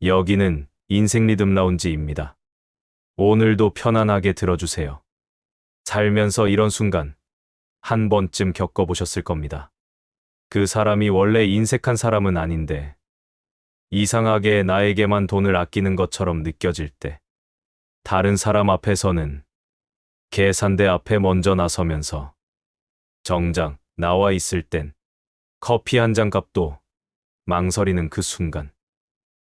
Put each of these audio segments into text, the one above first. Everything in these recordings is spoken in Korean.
여기는 인생 리듬 라운지입니다. 오늘도 편안하게 들어주세요. 살면서 이런 순간 한 번쯤 겪어보셨을 겁니다. 그 사람이 원래 인색한 사람은 아닌데 이상하게 나에게만 돈을 아끼는 것처럼 느껴질 때, 다른 사람 앞에서는 계산대 앞에 먼저 나서면서 정작 나와 있을 땐 커피 한 잔 값도 망설이는 그 순간,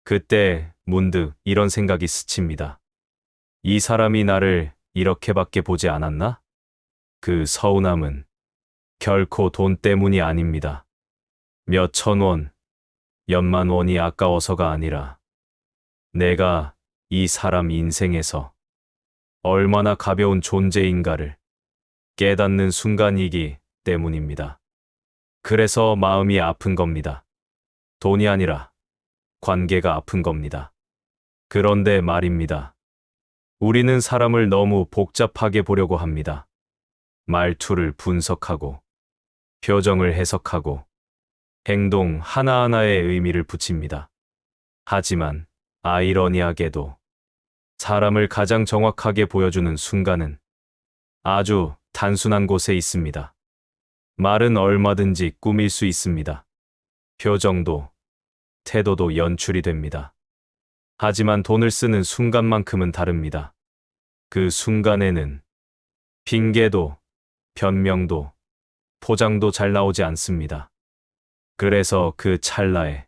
그때 문득 이런 생각이 스칩니다. 이 사람이 나를 이렇게밖에 보지 않았나? 그 서운함은 결코 돈 때문이 아닙니다. 몇 천 원, 몇만 원이 아까워서가 아니라 내가 이 사람 인생에서 얼마나 가벼운 존재인가를 깨닫는 순간이기 때문입니다. 그래서 마음이 아픈 겁니다. 돈이 아니라 관계가 아픈 겁니다. 그런데 말입니다. 우리는 사람을 너무 복잡하게 보려고 합니다. 말투를 분석하고, 표정을 해석하고, 행동 하나하나에 의미를 붙입니다. 하지만 아이러니하게도 사람을 가장 정확하게 보여주는 순간은 아주 단순한 곳에 있습니다. 말은 얼마든지 꾸밀 수 있습니다. 표정도, 태도도 연출이 됩니다. 하지만 돈을 쓰는 순간만큼은 다릅니다. 그 순간에는 핑계도, 변명도, 포장도 잘 나오지 않습니다. 그래서 그 찰나에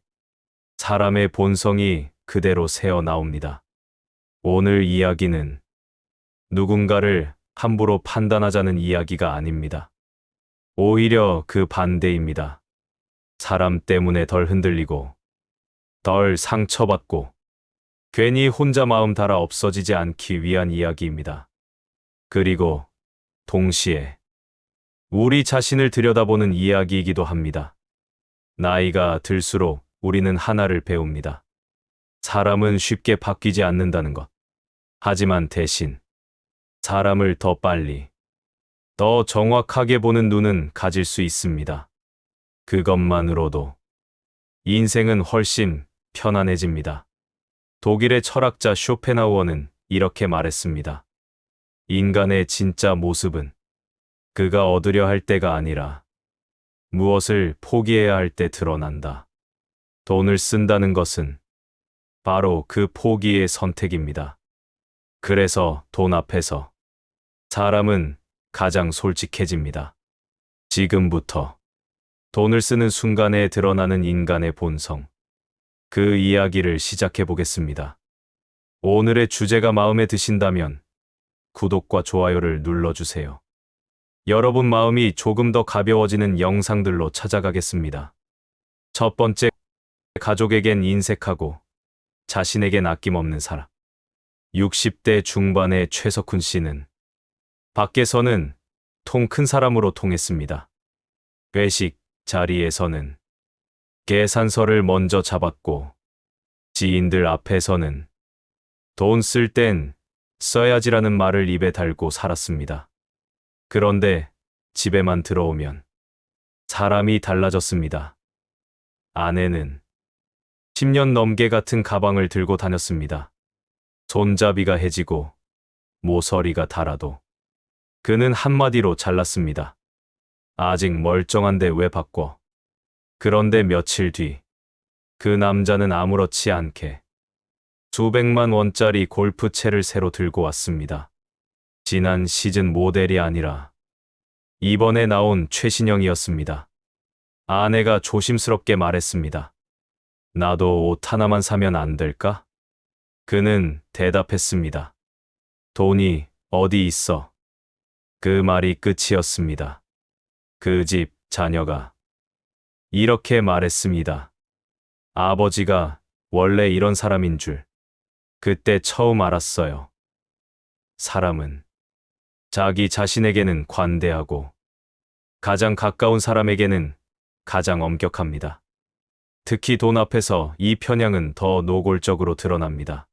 사람의 본성이 그대로 새어 나옵니다. 오늘 이야기는 누군가를 함부로 판단하자는 이야기가 아닙니다. 오히려 그 반대입니다. 사람 때문에 덜 흔들리고, 덜 상처받고, 괜히 혼자 마음 달아 없어지지 않기 위한 이야기입니다. 그리고 동시에 우리 자신을 들여다보는 이야기이기도 합니다. 나이가 들수록 우리는 하나를 배웁니다. 사람은 쉽게 바뀌지 않는다는 것. 하지만 대신 사람을 더 빨리, 더 정확하게 보는 눈은 가질 수 있습니다. 그것만으로도 인생은 훨씬 편안해집니다. 독일의 철학자 쇼펜하우어는 이렇게 말했습니다. 인간의 진짜 모습은 그가 얻으려 할 때가 아니라 무엇을 포기해야 할 때 드러난다. 돈을 쓴다는 것은 바로 그 포기의 선택입니다. 그래서 돈 앞에서 사람은 가장 솔직해집니다. 지금부터 돈을 쓰는 순간에 드러나는 인간의 본성, 그 이야기를 시작해 보겠습니다. 오늘의 주제가 마음에 드신다면 구독과 좋아요를 눌러주세요. 여러분 마음이 조금 더 가벼워지는 영상들로 찾아가겠습니다. 첫 번째, 가족에겐 인색하고 자신에겐 아낌없는 사람. 60대 중반의 최석훈 씨는 밖에서는 통 큰 사람으로 통했습니다. 회식 자리에서는 계산서를 먼저 잡았고, 지인들 앞에서는 돈 쓸 땐 써야지라는 말을 입에 달고 살았습니다. 그런데 집에만 들어오면 사람이 달라졌습니다. 아내는 10년 넘게 같은 가방을 들고 다녔습니다. 손잡이가 해지고 모서리가 닳아도 그는 한마디로 잘랐습니다. 아직 멀쩡한데 왜 바꿔? 그런데 며칠 뒤, 그 남자는 아무렇지 않게 수백만 원짜리 골프채를 새로 들고 왔습니다. 지난 시즌 모델이 아니라 이번에 나온 최신형이었습니다. 아내가 조심스럽게 말했습니다. 나도 옷 하나만 사면 안 될까? 그는 대답했습니다. 돈이 어디 있어? 그 말이 끝이었습니다. 그 집 자녀가 이렇게 말했습니다. 아버지가 원래 이런 사람인 줄 그때 처음 알았어요. 사람은 자기 자신에게는 관대하고 가장 가까운 사람에게는 가장 엄격합니다. 특히 돈 앞에서 이 편향은 더 노골적으로 드러납니다.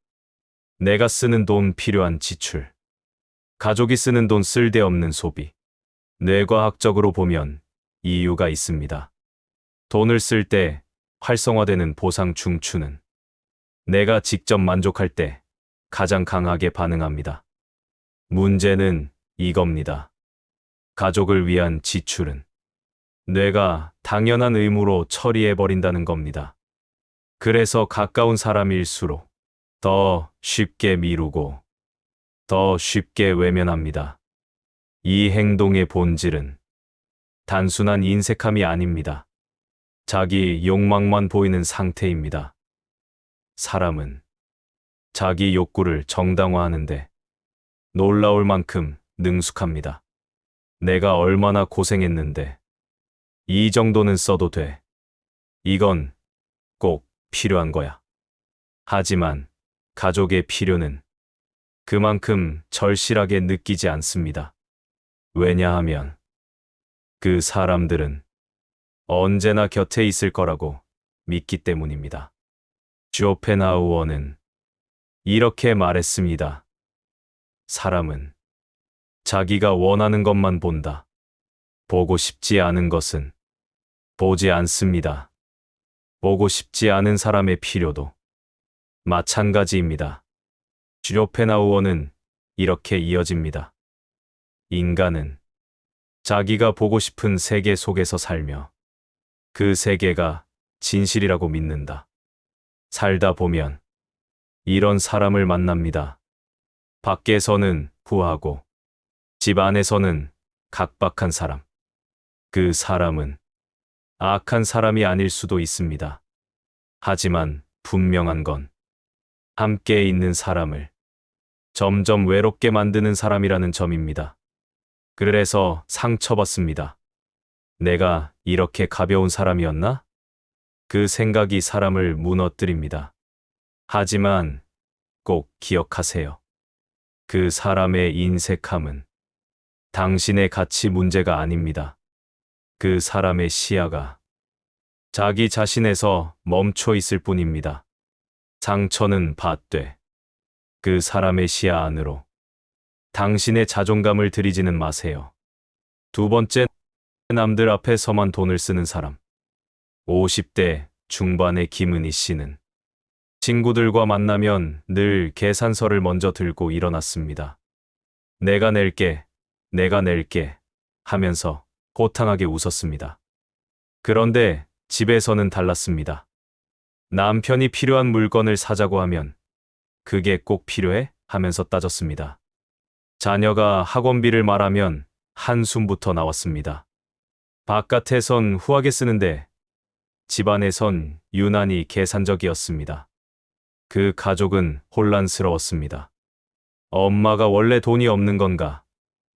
내가 쓰는 돈 필요한 지출, 가족이 쓰는 돈 쓸데없는 소비. 뇌과학적으로 보면 이유가 있습니다. 돈을 쓸 때 활성화되는 보상 중추는 내가 직접 만족할 때 가장 강하게 반응합니다. 문제는 이겁니다. 가족을 위한 지출은 뇌가 당연한 의무로 처리해버린다는 겁니다. 그래서 가까운 사람일수록 더 쉽게 미루고 더 쉽게 외면합니다. 이 행동의 본질은 단순한 인색함이 아닙니다. 자기 욕망만 보이는 상태입니다. 사람은 자기 욕구를 정당화하는데 놀라울 만큼 능숙합니다. 내가 얼마나 고생했는데 이 정도는 써도 돼. 이건 꼭 필요한 거야. 하지만 가족의 필요는 그만큼 절실하게 느끼지 않습니다. 왜냐하면 그 사람들은 언제나 곁에 있을 거라고 믿기 때문입니다. 쇼펜하우어는 이렇게 말했습니다. 사람은 자기가 원하는 것만 본다. 보고 싶지 않은 것은 보지 않습니다. 보고 싶지 않은 사람의 필요도 마찬가지입니다. 쇼펜하우어는 이렇게 이어집니다. 인간은 자기가 보고 싶은 세계 속에서 살며 그 세계가 진실이라고 믿는다. 살다 보면 이런 사람을 만납니다. 밖에서는 후하고 집 안에서는 각박한 사람. 그 사람은 악한 사람이 아닐 수도 있습니다. 하지만 분명한 건 함께 있는 사람을 점점 외롭게 만드는 사람이라는 점입니다. 그래서 상처받습니다. 내가 이렇게 가벼운 사람이었나? 그 생각이 사람을 무너뜨립니다. 하지만 꼭 기억하세요. 그 사람의 인색함은 당신의 가치 문제가 아닙니다. 그 사람의 시야가 자기 자신에서 멈춰 있을 뿐입니다. 상처는 받되 그 사람의 시야 안으로 당신의 자존감을 들이지는 마세요. 두 번째, 남들 앞에서만 돈을 쓰는 사람. 50대 중반의 김은희 씨는 친구들과 만나면 늘 계산서를 먼저 들고 일어났습니다. 내가 낼게 하면서 호탕하게 웃었습니다. 그런데 집에서는 달랐습니다. 남편이 필요한 물건을 사자고 하면 그게 꼭 필요해? 하면서 따졌습니다. 자녀가 학원비를 말하면 한숨부터 나왔습니다. 바깥에선 후하게 쓰는데 집안에선 유난히 계산적이었습니다. 그 가족은 혼란스러웠습니다. 엄마가 원래 돈이 없는 건가?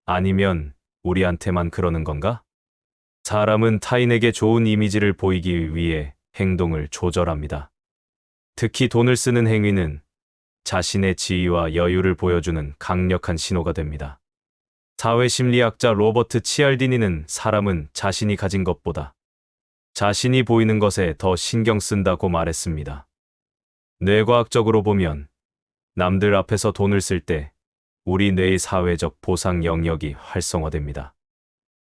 아니면 우리한테만 그러는 건가? 사람은 타인에게 좋은 이미지를 보이기 위해 행동을 조절합니다. 특히 돈을 쓰는 행위는 자신의 지위와 여유를 보여주는 강력한 신호가 됩니다. 사회심리학자 로버트 치알디니는 사람은 자신이 가진 것보다 자신이 보이는 것에 더 신경 쓴다고 말했습니다. 뇌과학적으로 보면 남들 앞에서 돈을 쓸 때 우리 뇌의 사회적 보상 영역이 활성화됩니다.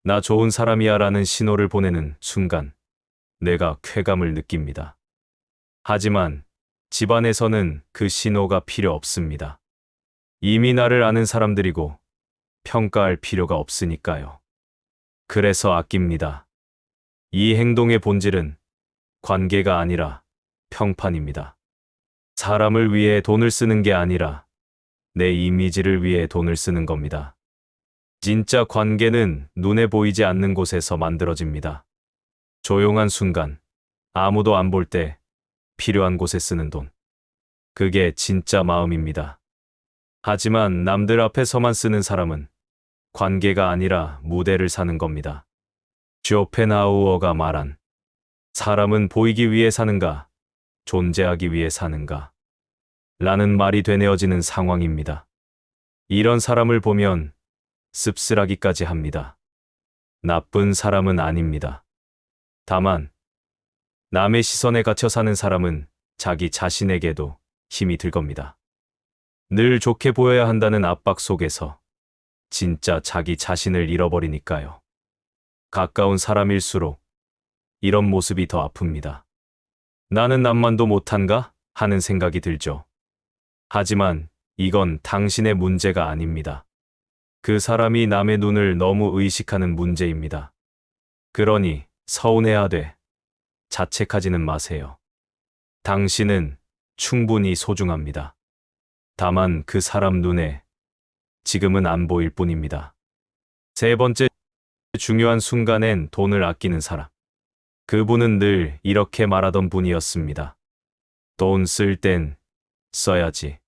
나 좋은 사람이야 라는 신호를 보내는 순간 뇌가 쾌감을 느낍니다. 하지만 집안에서는 그 신호가 필요 없습니다. 이미 나를 아는 사람들이고 평가할 필요가 없으니까요. 그래서 아낍니다. 이 행동의 본질은 관계가 아니라 평판입니다. 사람을 위해 돈을 쓰는 게 아니라 내 이미지를 위해 돈을 쓰는 겁니다. 진짜 관계는 눈에 보이지 않는 곳에서 만들어집니다. 조용한 순간, 아무도 안 볼 때 필요한 곳에 쓰는 돈. 그게 진짜 마음입니다. 하지만 남들 앞에서만 쓰는 사람은 관계가 아니라 무대를 사는 겁니다. 쇼펜하우어가 말한 사람은 보이기 위해 사는가, 존재하기 위해 사는가 라는 말이 되뇌어지는 상황입니다. 이런 사람을 보면 씁쓸하기까지 합니다. 나쁜 사람은 아닙니다. 다만 남의 시선에 갇혀 사는 사람은 자기 자신에게도 힘이 들 겁니다. 늘 좋게 보여야 한다는 압박 속에서 진짜 자기 자신을 잃어버리니까요. 가까운 사람일수록 이런 모습이 더 아픕니다. 나는 남만도 못한가? 하는 생각이 들죠. 하지만 이건 당신의 문제가 아닙니다. 그 사람이 남의 눈을 너무 의식하는 문제입니다. 그러니 서운해하되 자책하지는 마세요. 당신은 충분히 소중합니다. 다만 그 사람 눈에 지금은 안 보일 뿐입니다. 세 번째, 중요한 순간엔 돈을 아끼는 사람. 그분은 늘 이렇게 말하던 분이었습니다. 돈 쓸 땐 써야지.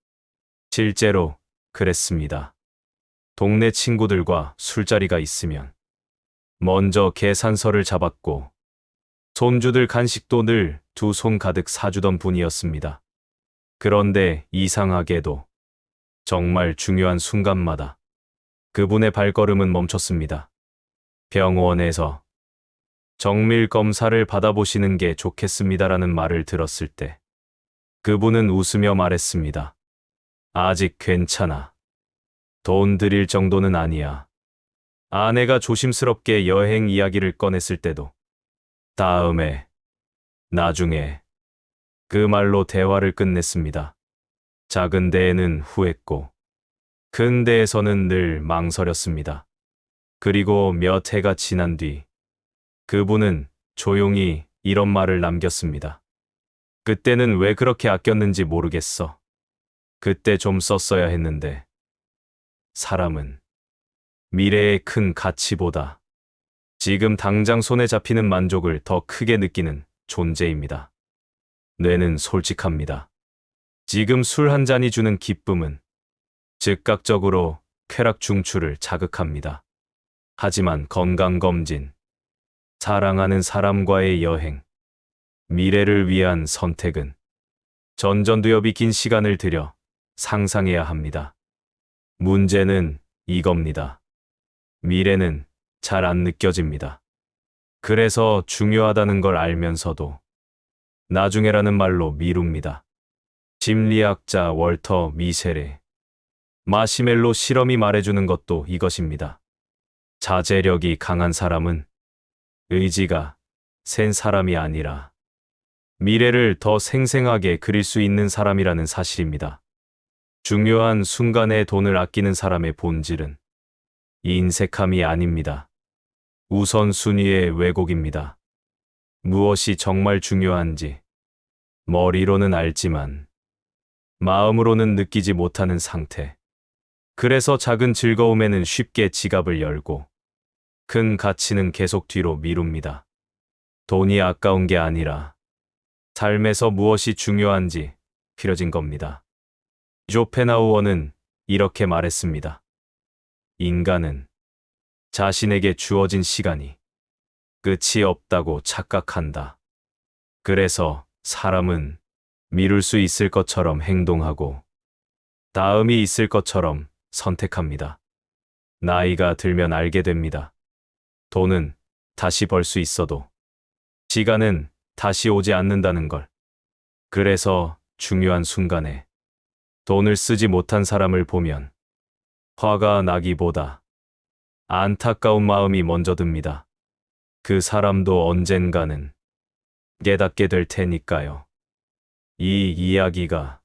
실제로 그랬습니다. 동네 친구들과 술자리가 있으면 먼저 계산서를 잡았고 손주들 간식도 늘 두 손 가득 사주던 분이었습니다. 그런데 이상하게도 정말 중요한 순간마다 그분의 발걸음은 멈췄습니다. 병원에서 정밀 검사를 받아보시는 게 좋겠습니다라는 말을 들었을 때 그분은 웃으며 말했습니다. 아직 괜찮아. 돈 들일 정도는 아니야. 아내가 조심스럽게 여행 이야기를 꺼냈을 때도 다음에, 나중에 그 말로 대화를 끝냈습니다. 작은 데에는 후했고 큰 데에서는 늘 망설였습니다. 그리고 몇 해가 지난 뒤 그분은 조용히 이런 말을 남겼습니다. 그때는 왜 그렇게 아꼈는지 모르겠어. 그때 좀 썼어야 했는데. 사람은 미래의 큰 가치보다 지금 당장 손에 잡히는 만족을 더 크게 느끼는 존재입니다. 뇌는 솔직합니다. 지금 술 한 잔이 주는 기쁨은 즉각적으로 쾌락 중추를 자극합니다. 하지만 건강검진, 사랑하는 사람과의 여행, 미래를 위한 선택은 전전두엽이 긴 시간을 들여 상상해야 합니다. 문제는 이겁니다. 미래는 잘 안 느껴집니다. 그래서 중요하다는 걸 알면서도 나중에라는 말로 미룹니다. 심리학자 월터 미셸의 마시멜로 실험이 말해주는 것도 이것입니다. 자제력이 강한 사람은 의지가 센 사람이 아니라 미래를 더 생생하게 그릴 수 있는 사람이라는 사실입니다. 중요한 순간에 돈을 아끼는 사람의 본질은 인색함이 아닙니다. 우선순위의 왜곡입니다. 무엇이 정말 중요한지 머리로는 알지만 마음으로는 느끼지 못하는 상태. 그래서 작은 즐거움에는 쉽게 지갑을 열고 큰 가치는 계속 뒤로 미룹니다. 돈이 아까운 게 아니라 삶에서 무엇이 중요한지 필요진 겁니다. 쇼펜하우어는 이렇게 말했습니다. 인간은 자신에게 주어진 시간이 끝이 없다고 착각한다. 그래서 사람은 미룰 수 있을 것처럼 행동하고 다음이 있을 것처럼 선택합니다. 나이가 들면 알게 됩니다. 돈은 다시 벌 수 있어도 시간은 다시 오지 않는다는 걸. 그래서 중요한 순간에 돈을 쓰지 못한 사람을 보면 화가 나기보다 안타까운 마음이 먼저 듭니다. 그 사람도 언젠가는 깨닫게 될 테니까요. 이 이야기가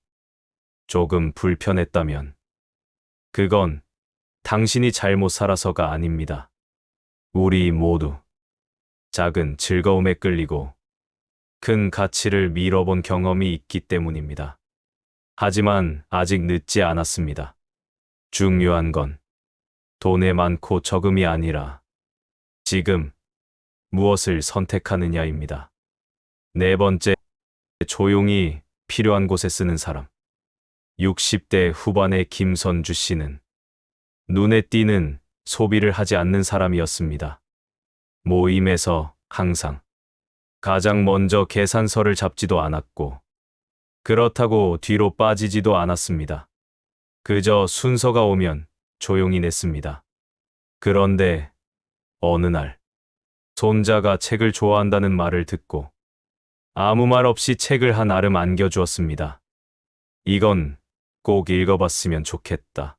조금 불편했다면 그건 당신이 잘못 살아서가 아닙니다. 우리 모두 작은 즐거움에 끌리고 큰 가치를 밀어본 경험이 있기 때문입니다. 하지만 아직 늦지 않았습니다. 중요한 건 돈의 많고 적음이 아니라 지금 무엇을 선택하느냐입니다. 네 번째, 조용히 필요한 곳에 쓰는 사람. 60대 후반의 김선주 씨는 눈에 띄는 소비를 하지 않는 사람이었습니다. 모임에서 항상 가장 먼저 계산서를 잡지도 않았고 그렇다고 뒤로 빠지지도 않았습니다. 그저 순서가 오면 조용히 냈습니다. 그런데 어느 날 손자가 책을 좋아한다는 말을 듣고 아무 말 없이 책을 한 알음 안겨주었습니다. 이건 꼭 읽어봤으면 좋겠다.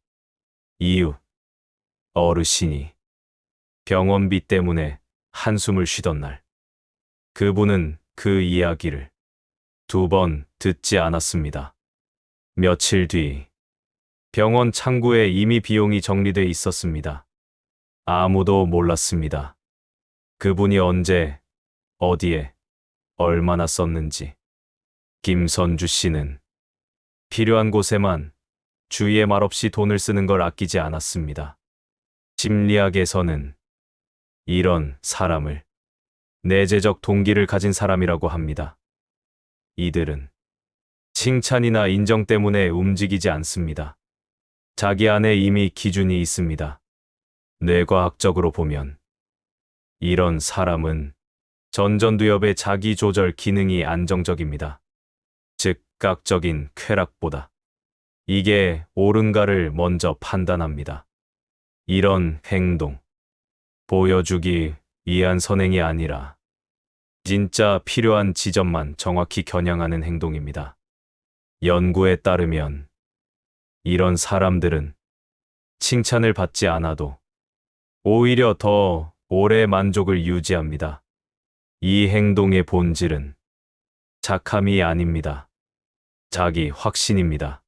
이유, 어르신이 병원비 때문에 한숨을 쉬던 날, 그분은 그 이야기를 2번 듣지 않았습니다. 며칠 뒤 병원 창구에 이미 비용이 정리돼 있었습니다. 아무도 몰랐습니다. 그분이 언제, 어디에, 얼마나 썼는지. 김선주 씨는 필요한 곳에만 주위에 말없이 돈을 쓰는 걸 아끼지 않았습니다. 심리학에서는 이런 사람을 내재적 동기를 가진 사람이라고 합니다. 이들은 칭찬이나 인정 때문에 움직이지 않습니다. 자기 안에 이미 기준이 있습니다. 뇌과학적으로 보면 이런 사람은 전전두엽의 자기 조절 기능이 안정적입니다. 즉각적인 쾌락보다 이게 옳은가를 먼저 판단합니다. 이런 행동, 보여주기 위한 선행이 아니라 진짜 필요한 지점만 정확히 겨냥하는 행동입니다. 연구에 따르면 이런 사람들은 칭찬을 받지 않아도 오히려 더 오래 만족을 유지합니다. 이 행동의 본질은 착함이 아닙니다. 자기 확신입니다.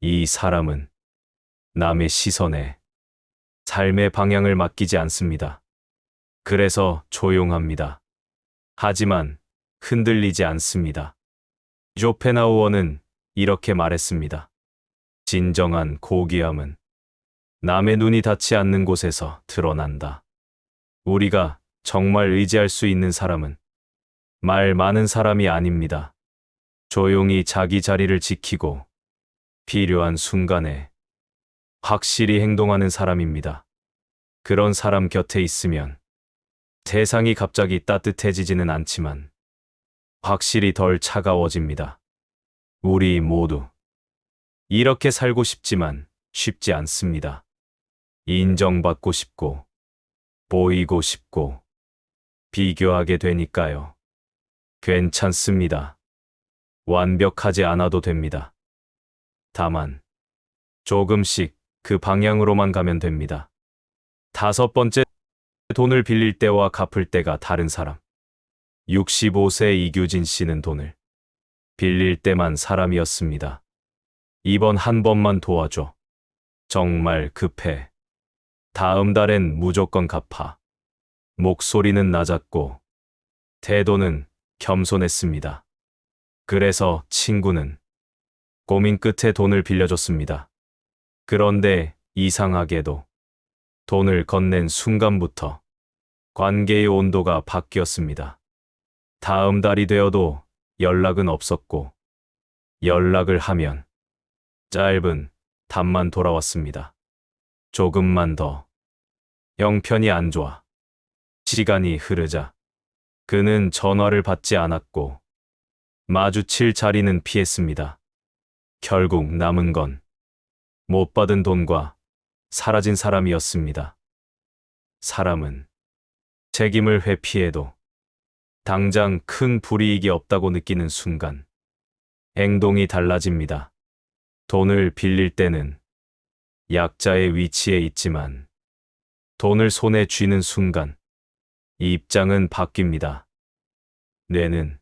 이 사람은 남의 시선에 삶의 방향을 맡기지 않습니다. 그래서 조용합니다. 하지만 흔들리지 않습니다. 쇼펜하우어는 이렇게 말했습니다. 진정한 고귀함은 남의 눈이 닿지 않는 곳에서 드러난다. 우리가 정말 의지할 수 있는 사람은 말 많은 사람이 아닙니다. 조용히 자기 자리를 지키고 필요한 순간에 확실히 행동하는 사람입니다. 그런 사람 곁에 있으면 세상이 갑자기 따뜻해지지는 않지만 확실히 덜 차가워집니다. 우리 모두 이렇게 살고 싶지만 쉽지 않습니다. 인정받고 싶고 보이고 싶고 비교하게 되니까요. 괜찮습니다. 완벽하지 않아도 됩니다. 다만 조금씩 그 방향으로만 가면 됩니다. 5번째, 돈을 빌릴 때와 갚을 때가 다른 사람. 65세 이규진 씨는 돈을 빌릴 때만 사람이었습니다. 이번 한 번만 도와줘. 정말 급해. 다음 달엔 무조건 갚아. 목소리는 낮았고 태도는 겸손했습니다. 그래서 친구는 고민 끝에 돈을 빌려줬습니다. 그런데 이상하게도 돈을 건넨 순간부터 관계의 온도가 바뀌었습니다. 다음 달이 되어도 연락은 없었고 연락을 하면 짧은 답만 돌아왔습니다. 조금만 더. 형편이 안 좋아. 시간이 흐르자 그는 전화를 받지 않았고 마주칠 자리는 피했습니다. 결국 남은 건 못 받은 돈과 사라진 사람이었습니다. 사람은 책임을 회피해도 당장 큰 불이익이 없다고 느끼는 순간 행동이 달라집니다. 돈을 빌릴 때는 약자의 위치에 있지만 돈을 손에 쥐는 순간 입장은 바뀝니다. 뇌는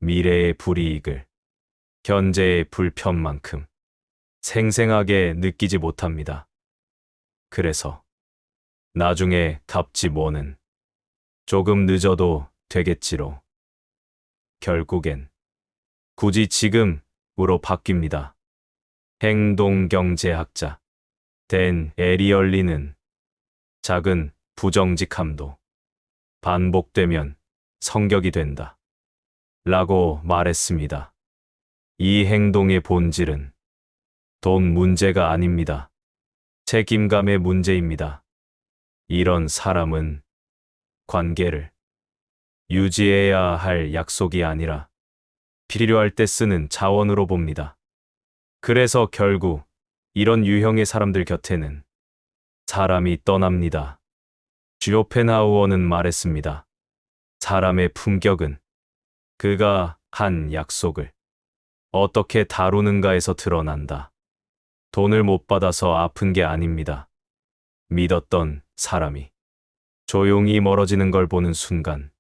미래의 불이익을 현재의 불편만큼 생생하게 느끼지 못합니다. 그래서 나중에 갚지 뭐는 조금 늦어도 되겠지로 결국엔 굳이 지금으로 바뀝니다. 행동경제학자 댄 에리얼리는 작은 부정직함도 반복되면 성격이 된다 라고 말했습니다. 이 행동의 본질은 돈 문제가 아닙니다. 책임감의 문제입니다. 이런 사람은 관계를 유지해야 할 약속이 아니라 필요할 때 쓰는 자원으로 봅니다. 그래서 결국 이런 유형의 사람들 곁에는 사람이 떠납니다. 쇼펜하우어는 말했습니다. 사람의 품격은 그가 한 약속을 어떻게 다루는가에서 드러난다. 돈을 못 받아서 아픈 게 아닙니다. 믿었던 사람이 조용히 멀어지는 걸 보는 순간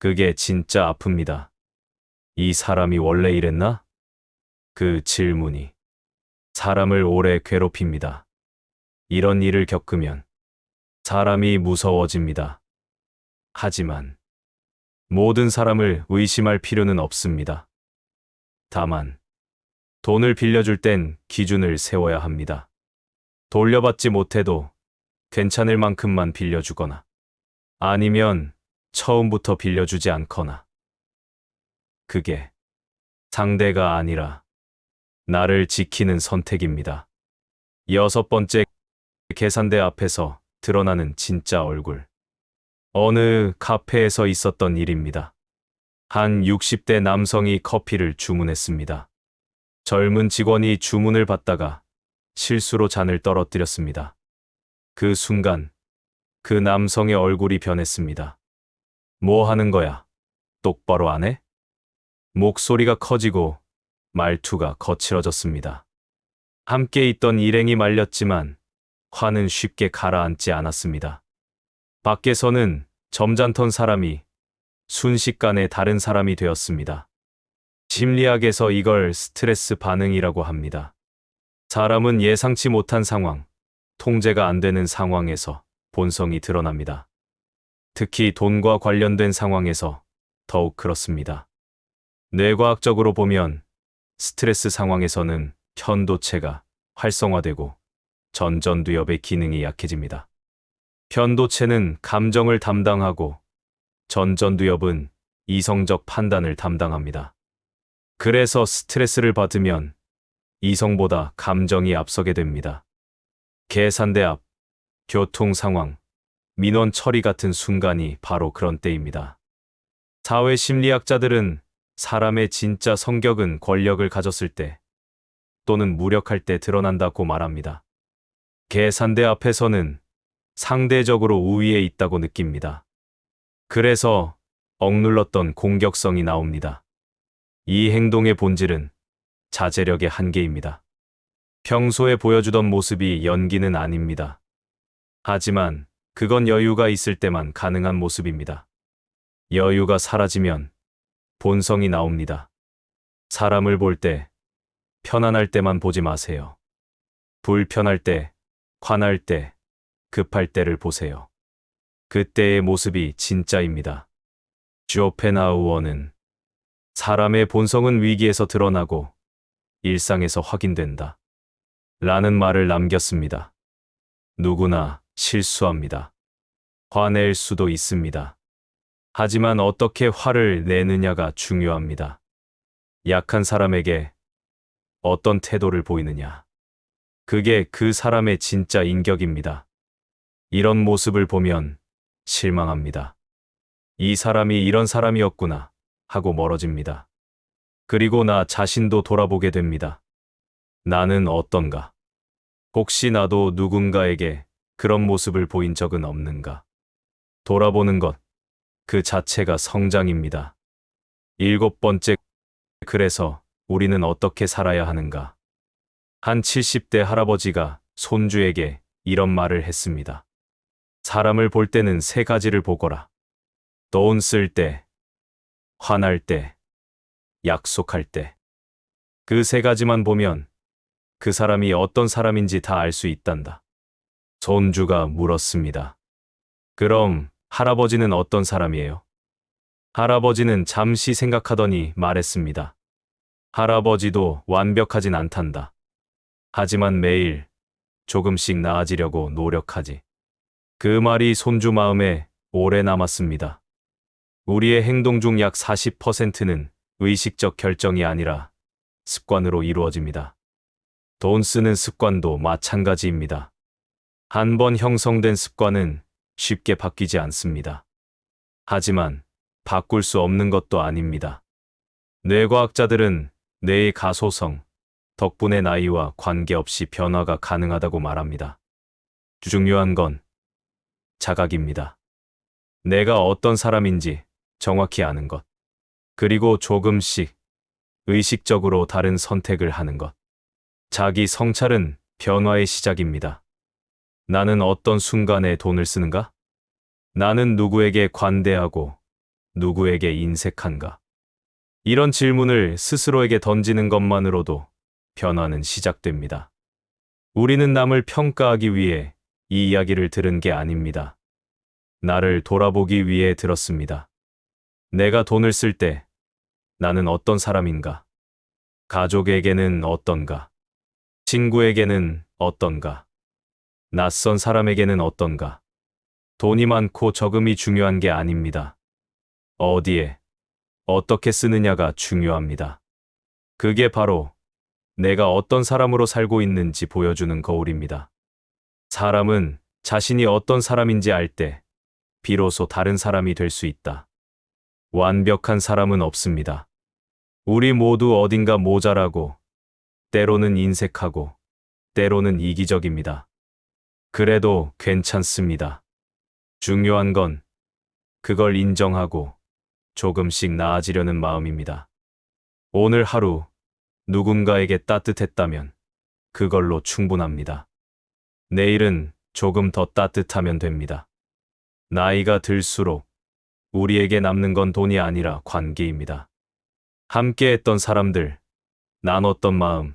그게 진짜 아픕니다. 이 사람이 원래 이랬나? 그 질문이 사람을 오래 괴롭힙니다. 이런 일을 겪으면 사람이 무서워집니다. 하지만 모든 사람을 의심할 필요는 없습니다. 다만 돈을 빌려줄 땐 기준을 세워야 합니다. 돌려받지 못해도 괜찮을 만큼만 빌려주거나 아니면 처음부터 빌려주지 않거나 그게 상대가 아니라 나를 지키는 선택입니다. 6번째, 계산대 앞에서 드러나는 진짜 얼굴. 어느 카페에서 있었던 일입니다. 한 60대 남성이 커피를 주문했습니다. 젊은 직원이 주문을 받다가 실수로 잔을 떨어뜨렸습니다. 그 순간 그 남성의 얼굴이 변했습니다. 뭐 하는 거야? 똑바로 안 해? 목소리가 커지고 말투가 거칠어졌습니다. 함께 있던 일행이 말렸지만 화는 쉽게 가라앉지 않았습니다. 밖에서는 점잖던 사람이 순식간에 다른 사람이 되었습니다. 심리학에서 이걸 스트레스 반응이라고 합니다. 사람은 예상치 못한 상황, 통제가 안 되는 상황에서 본성이 드러납니다. 특히 돈과 관련된 상황에서 더욱 그렇습니다. 뇌과학적으로 보면 스트레스 상황에서는 편도체가 활성화되고 전전두엽의 기능이 약해집니다. 편도체는 감정을 담당하고 전전두엽은 이성적 판단을 담당합니다. 그래서 스트레스를 받으면 이성보다 감정이 앞서게 됩니다. 계산대 앞, 교통 상황, 민원 처리 같은 순간이 바로 그런 때입니다. 사회 심리학자들은 사람의 진짜 성격은 권력을 가졌을 때 또는 무력할 때 드러난다고 말합니다. 계산대 앞에서는 상대적으로 우위에 있다고 느낍니다. 그래서 억눌렀던 공격성이 나옵니다. 이 행동의 본질은 자제력의 한계입니다. 평소에 보여주던 모습이 연기는 아닙니다. 하지만 그건 여유가 있을 때만 가능한 모습입니다. 여유가 사라지면 본성이 나옵니다. 사람을 볼 때 편안할 때만 보지 마세요. 불편할 때, 화날 때, 급할 때를 보세요. 그때의 모습이 진짜입니다. 쇼펜하우어는 사람의 본성은 위기에서 드러나고 일상에서 확인된다. 라는 말을 남겼습니다. 누구나 실수합니다. 화낼 수도 있습니다. 하지만 어떻게 화를 내느냐가 중요합니다. 약한 사람에게 어떤 태도를 보이느냐. 그게 그 사람의 진짜 인격입니다. 이런 모습을 보면 실망합니다. 이 사람이 이런 사람이었구나 하고 멀어집니다. 그리고 나 자신도 돌아보게 됩니다. 나는 어떤가? 혹시 나도 누군가에게 그런 모습을 보인 적은 없는가? 돌아보는 것, 그 자체가 성장입니다. 7번째, 그래서 우리는 어떻게 살아야 하는가? 한 70대 할아버지가 손주에게 이런 말을 했습니다. 사람을 볼 때는 3가지를 보거라. 돈 쓸 때, 화날 때, 약속할 때. 그 3가지만 보면 그 사람이 어떤 사람인지 다 알 수 있단다. 손주가 물었습니다. 그럼 할아버지는 어떤 사람이에요? 할아버지는 잠시 생각하더니 말했습니다. 할아버지도 완벽하진 않단다. 하지만 매일 조금씩 나아지려고 노력하지. 그 말이 손주 마음에 오래 남았습니다. 우리의 행동 중 약 40%는 의식적 결정이 아니라 습관으로 이루어집니다. 돈 쓰는 습관도 마찬가지입니다. 한 번 형성된 습관은 쉽게 바뀌지 않습니다. 하지만 바꿀 수 없는 것도 아닙니다. 뇌과학자들은 뇌의 가소성, 덕분에 나이와 관계없이 변화가 가능하다고 말합니다. 중요한 건 자각입니다. 내가 어떤 사람인지 정확히 아는 것. 그리고 조금씩 의식적으로 다른 선택을 하는 것. 자기 성찰은 변화의 시작입니다. 나는 어떤 순간에 돈을 쓰는가? 나는 누구에게 관대하고 누구에게 인색한가? 이런 질문을 스스로에게 던지는 것만으로도 변화는 시작됩니다. 우리는 남을 평가하기 위해 이 이야기를 들은 게 아닙니다. 나를 돌아보기 위해 들었습니다. 내가 돈을 쓸 때 나는 어떤 사람인가? 가족에게는 어떤가? 친구에게는 어떤가? 낯선 사람에게는 어떤가? 돈이 많고 적음이 중요한 게 아닙니다. 어디에, 어떻게 쓰느냐가 중요합니다. 그게 바로 내가 어떤 사람으로 살고 있는지 보여주는 거울입니다. 사람은 자신이 어떤 사람인지 알 때 비로소 다른 사람이 될 수 있다. 완벽한 사람은 없습니다. 우리 모두 어딘가 모자라고, 때로는 인색하고, 때로는 이기적입니다. 그래도 괜찮습니다. 중요한 건 그걸 인정하고 조금씩 나아지려는 마음입니다. 오늘 하루 누군가에게 따뜻했다면 그걸로 충분합니다. 내일은 조금 더 따뜻하면 됩니다. 나이가 들수록 우리에게 남는 건 돈이 아니라 관계입니다. 함께했던 사람들, 나눴던 마음,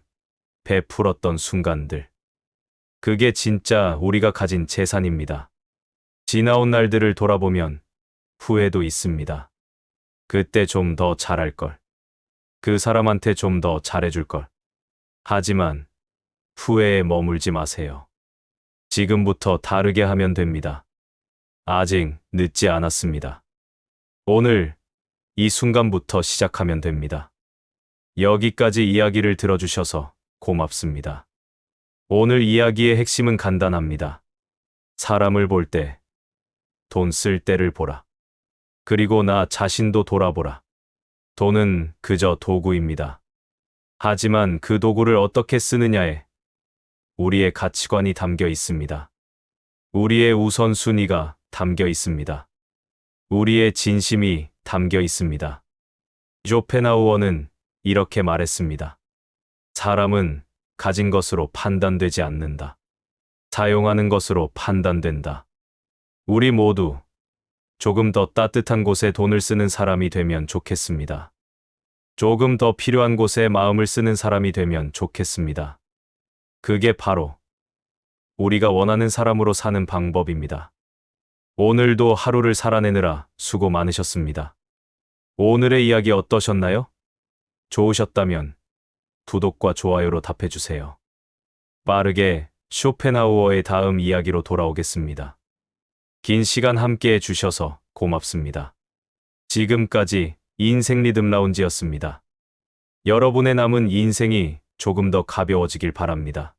베풀었던 순간들. 그게 진짜 우리가 가진 재산입니다. 지나온 날들을 돌아보면 후회도 있습니다. 그때 좀 더 잘할 걸. 그 사람한테 좀 더 잘해줄 걸. 하지만 후회에 머물지 마세요. 지금부터 다르게 하면 됩니다. 아직 늦지 않았습니다. 오늘 이 순간부터 시작하면 됩니다. 여기까지 이야기를 들어주셔서 고맙습니다. 오늘 이야기의 핵심은 간단합니다. 사람을 볼 때, 돈 쓸 때를 보라. 그리고 나 자신도 돌아보라. 돈은 그저 도구입니다. 하지만 그 도구를 어떻게 쓰느냐에 우리의 가치관이 담겨 있습니다. 우리의 우선순위가 담겨 있습니다. 우리의 진심이 담겨 있습니다. 쇼펜하우어는 이렇게 말했습니다. 사람은 가진 것으로 판단되지 않는다. 사용하는 것으로 판단된다. 우리 모두 조금 더 따뜻한 곳에 돈을 쓰는 사람이 되면 좋겠습니다. 조금 더 필요한 곳에 마음을 쓰는 사람이 되면 좋겠습니다. 그게 바로 우리가 원하는 사람으로 사는 방법입니다. 오늘도 하루를 살아내느라 수고 많으셨습니다. 오늘의 이야기 어떠셨나요? 좋으셨다면 구독과 좋아요로 답해주세요. 빠르게 쇼펜하우어의 다음 이야기로 돌아오겠습니다. 긴 시간 함께 해주셔서 고맙습니다. 지금까지 인생 리듬 라운지였습니다. 여러분의 남은 인생이 조금 더 가벼워지길 바랍니다.